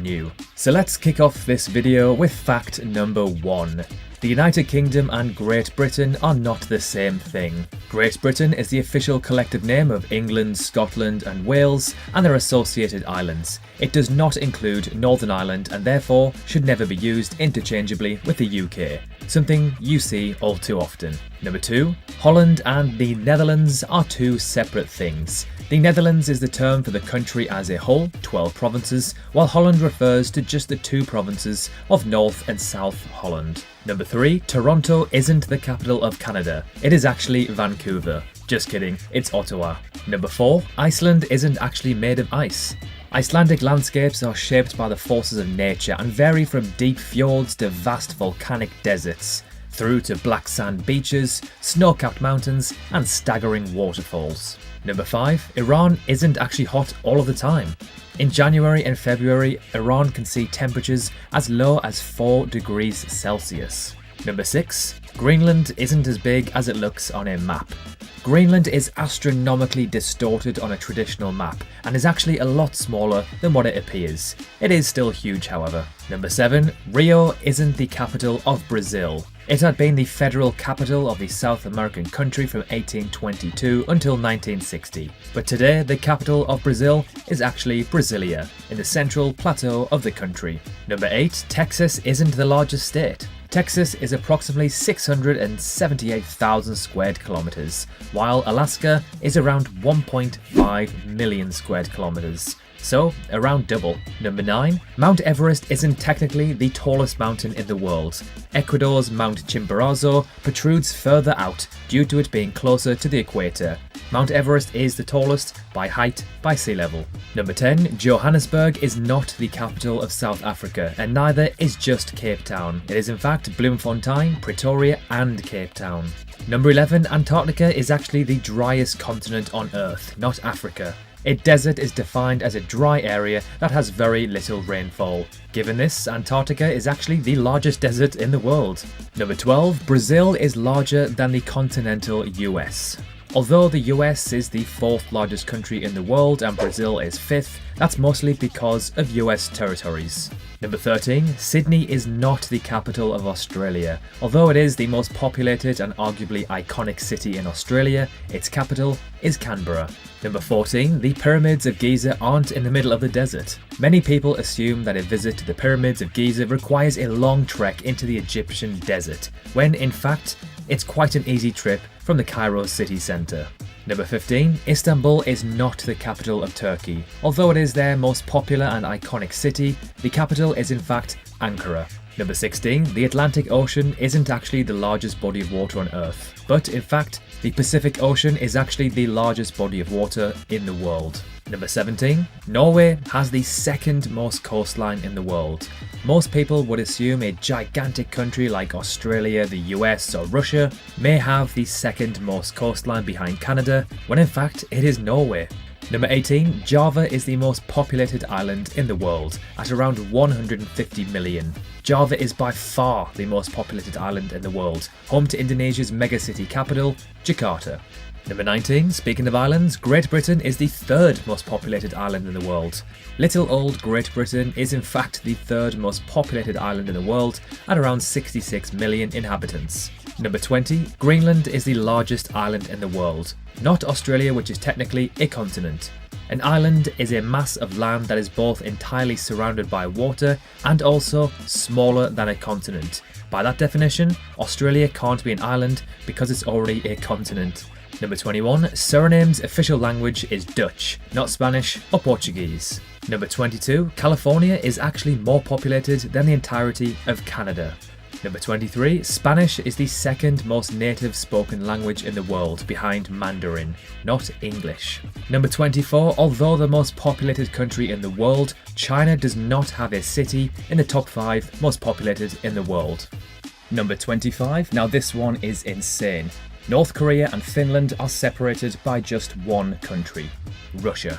new. So let's kick off this video with fact number 1. The United Kingdom and Great Britain are not the same thing. Great Britain is the official collective name of England, Scotland and Wales and their associated islands. It does not include Northern Ireland and therefore should never be used interchangeably with the UK, something you see all too often. Number 2. Holland and the Netherlands are two separate things. The Netherlands is the term for the country as a whole, 12 provinces, while Holland refers to just the 2 provinces of North and South Holland. Number 3. Toronto isn't the capital of Canada. It is actually Vancouver. Just kidding, it's Ottawa. Number 4. Iceland isn't actually made of ice. Icelandic landscapes are shaped by the forces of nature and vary from deep fjords to vast volcanic deserts, through to black sand beaches, snow-capped mountains and staggering waterfalls. Number 5. Iran isn't actually hot all of the time. In January and February, Iran can see temperatures as low as 4 degrees Celsius. Number 6. Greenland isn't as big as it looks on a map. Greenland is astronomically distorted on a traditional map and is actually a lot smaller than what it appears. It is still huge, however. Number 7. Rio isn't the capital of Brazil. It had been the federal capital of the South American country from 1822 until 1960. But today, the capital of Brazil is actually Brasilia, in the central plateau of the country. Number 8. Texas isn't the largest state. Texas is approximately 678,000 squared kilometers, while Alaska is around 1.5 million squared kilometers. So, around double. Number 9. Mount Everest isn't technically the tallest mountain in the world. Ecuador's Mount Chimborazo protrudes further out due to it being closer to the equator. Mount Everest is the tallest by height by sea level. Number 10. Johannesburg is not the capital of South Africa, and neither is just Cape Town. It is in fact Bloemfontein, Pretoria and Cape Town. Number 11. Antarctica is actually the driest continent on Earth, not Africa. A desert is defined as a dry area that has very little rainfall. Given this, Antarctica is actually the largest desert in the world. Number 12. Brazil is larger than the continental US. Although the US is the 4th largest country in the world and Brazil is 5th, that's mostly because of US territories. Number 13. Sydney is not the capital of Australia. Although it is the most populated and arguably iconic city in Australia, its capital is Canberra. Number 14. The Pyramids of Giza aren't in the middle of the desert. Many people assume that a visit to the Pyramids of Giza requires a long trek into the Egyptian desert, when in fact, it's quite an easy trip from the Cairo city centre. Number 15. Istanbul is not the capital of Turkey. Although it is their most popular and iconic city, the capital is in fact Ankara. Number 16. The Atlantic Ocean isn't actually the largest body of water on Earth, but in fact, the Pacific Ocean is actually the largest body of water in the world. Number 17. Norway has the 2nd most coastline in the world. Most people would assume a gigantic country like Australia, the US or Russia may have the 2nd most coastline behind Canada, when in fact it is Norway. Number 18. Java is the most populated island in the world, at around 150 million. Java is by far the most populated island in the world, home to Indonesia's megacity capital, Jakarta. Number 19. Speaking of islands, Great Britain is the 3rd most populated island in the world. Little old Great Britain is in fact the 3rd most populated island in the world at around 66 million inhabitants. Number 20. Greenland is the largest island in the world, not Australia, which is technically a continent. An island is a mass of land that is both entirely surrounded by water and also smaller than a continent. By that definition, Australia can't be an island because it's already a continent. Number 21. Suriname's official language is Dutch, not Spanish or Portuguese. Number 22. California is actually more populated than the entirety of Canada. Number 23. Spanish is the 2nd most native spoken language in the world, behind Mandarin, not English. Number 24. Although the most populated country in the world, China does not have a city in the top 5 most populated in the world. Number 25. Now this one is insane. North Korea and Finland are separated by just one country, Russia.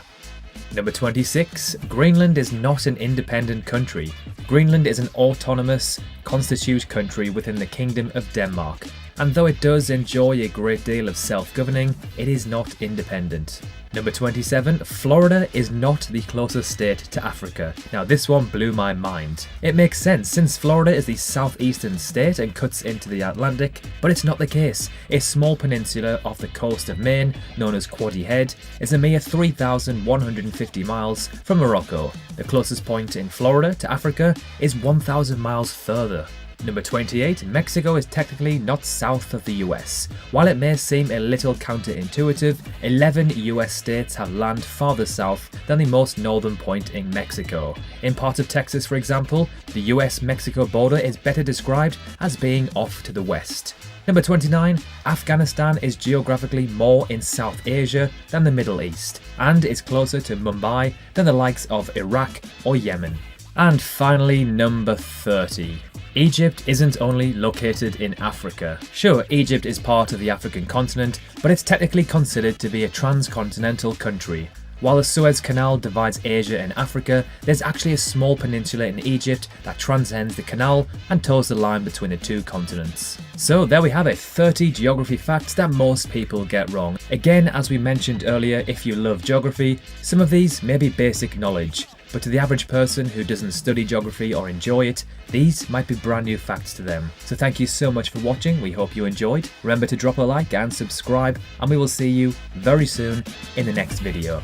Number 26. Greenland is not an independent country. Greenland is an autonomous, constituted country within the Kingdom of Denmark, and though it does enjoy a great deal of self-governing, it is not independent. Number 27, Florida is not the closest state to Africa. Now this one blew my mind. It makes sense since Florida is the southeastern state and cuts into the Atlantic, but it's not the case. A small peninsula off the coast of Maine, known as Quoddy Head, is a mere 3,150 miles from Morocco. The closest point in Florida to Africa is 1,000 miles further. Number 28, Mexico is technically not south of the US. While it may seem a little counterintuitive, 11 US states have land farther south than the most northern point in Mexico. In parts of Texas, for example, the US-Mexico border is better described as being off to the west. Number 29, Afghanistan is geographically more in South Asia than the Middle East, and is closer to Mumbai than the likes of Iraq or Yemen. And finally, number 30. Egypt isn't only located in Africa. Sure, Egypt is part of the African continent, but it's technically considered to be a transcontinental country. While the Suez Canal divides Asia and Africa, there's actually a small peninsula in Egypt that transcends the canal and toes the line between the two continents. So there we have it, 30 geography facts that most people get wrong. Again, as we mentioned earlier, if you love geography, some of these may be basic knowledge, but to the average person who doesn't study geography or enjoy it, these might be brand new facts to them. So thank you so much for watching, we hope you enjoyed. Remember to drop a like and subscribe, and we will see you very soon in the next video.